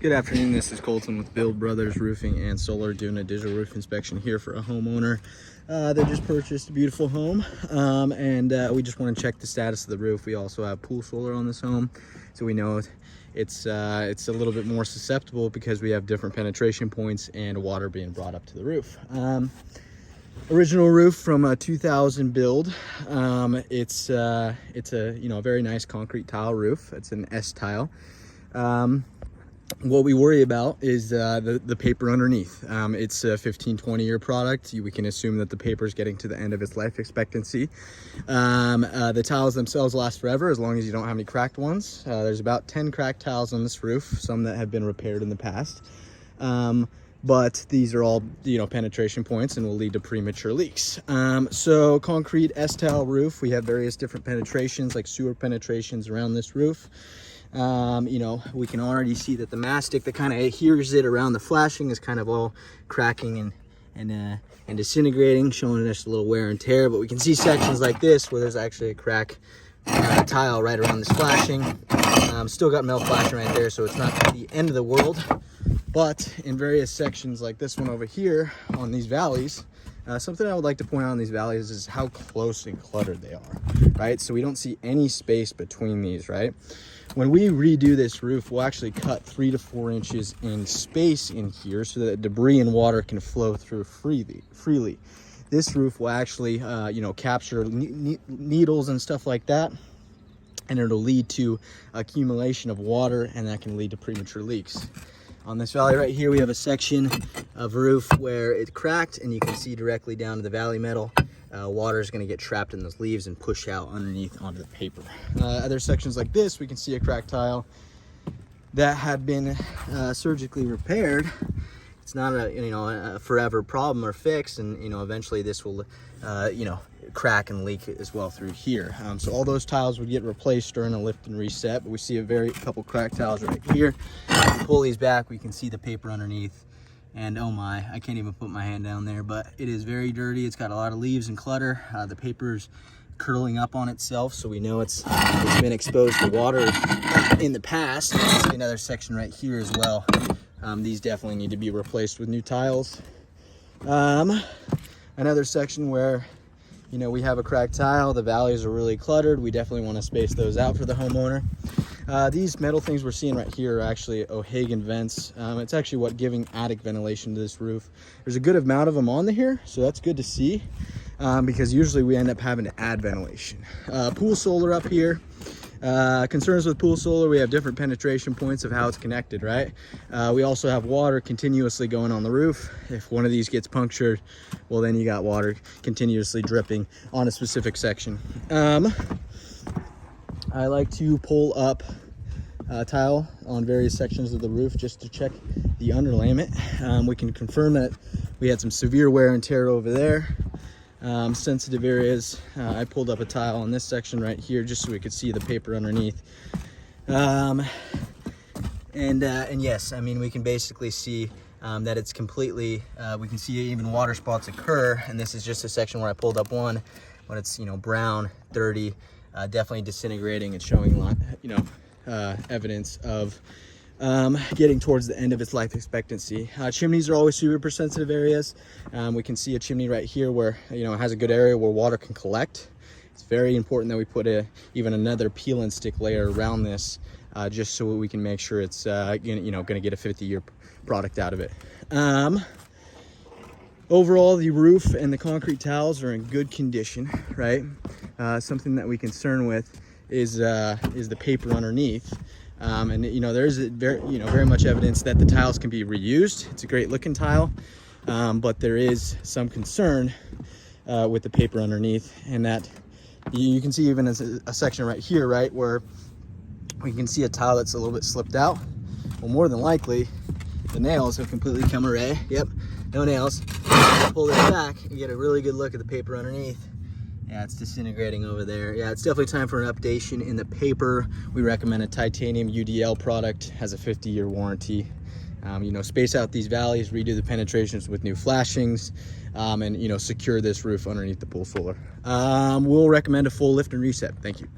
Good afternoon, this is Colton with Build Brothers Roofing and Solar doing a digital roof inspection here for a homeowner that just purchased a beautiful home, and we just want to check the status of the roof. We also have pool solar on this home, so we know it's a little bit more susceptible because we have different penetration points and water being brought up to the roof. Original roof from a 2000 build. It's a very nice concrete tile roof. It's an S tile. What we worry about is the paper underneath. It's a 15-20 year product. We can assume that the paper is getting to the end of its life expectancy. The tiles themselves last forever as long as you don't have any cracked ones. There's about 10 cracked tiles on this roof, some that have been repaired in the past. But these are all, penetration points and will lead to premature leaks. So concrete S-tile roof, we have various different penetrations like sewer penetrations around this roof. We can already see that the mastic that kind of adheres it around the flashing is kind of all cracking and disintegrating, showing us a little wear and tear. But we can see sections like this where there's actually a crack tile right around this flashing. Still got metal flashing right there, so it's not the end of the world. But in various sections like this one over here on these valleys, something I would like to point out on these valleys is how close and cluttered they are, right? So we don't see any space between these, right? When we redo this roof, we'll actually cut 3 to 4 inches in space in here so that debris and water can flow through freely. This roof will actually, capture needles and stuff like that, and it'll lead to accumulation of water, and that can lead to premature leaks. On this valley right here, we have a section of roof where it cracked, and you can see directly down to the valley metal. Water is going to get trapped in those leaves and push out underneath onto the paper. Other sections like this, we can see a cracked tile that had been surgically repaired. It's not a forever problem or fix, and eventually this will crack and leak as well through here. So all those tiles would get replaced during a lift and reset, but we see a couple cracked tiles right here. If we pull these back, we can see the paper underneath. And oh my, I can't even put my hand down there, but it is very dirty. It's got a lot of leaves and clutter. The paper's curling up on itself, so we know it's been exposed to water in the past. See another section right here as well. These definitely need to be replaced with new tiles. Another section where we have a cracked tile, the valleys are really cluttered. We definitely want to space those out for the homeowner. These metal things we're seeing right here are actually O'Hagan vents. It's actually what giving attic ventilation to this roof. There's a good amount of them on here, so that's good to see, because usually we end up having to add ventilation. Pool solar up here. Concerns with pool solar, we have different penetration points of how it's connected, right? We also have water continuously going on the roof. If one of these gets punctured, well, then you got water continuously dripping on a specific section. I like to pull up tile on various sections of the roof just to check the underlayment. We can confirm that we had some severe wear and tear over there. Sensitive areas, I pulled up a tile on this section right here just so we could see the paper underneath. And yes, we can basically see that it's completely, we can see even water spots occur, and this is just a section where I pulled up one, but it's brown, dirty, definitely disintegrating and showing evidence of getting towards the end of its life expectancy. Chimneys are always super sensitive areas. We can see a chimney right here where it has a good area where water can collect. It's very important that we put even another peel and stick layer around this, just so we can make sure it's going to get a 50-year product out of it. Overall, the roof and the concrete tiles are in good condition, right? Something that we concern with is the paper underneath. There's very much evidence that the tiles can be reused. It's a great looking tile, but there is some concern with the paper underneath, and that you can see even a section right here, right, where we can see a tile that's a little bit slipped out. Well, more than likely, the nails have completely come away. Yep, no nails. Pull this back and get a really good look at the paper underneath. Yeah, it's disintegrating over there. Yeah, it's definitely time for an updation in the paper. We recommend a titanium UDL product, has a 50-year warranty. Space out these valleys, redo the penetrations with new flashings, and secure this roof underneath the pool solar. We'll recommend a full lift and reset. Thank you.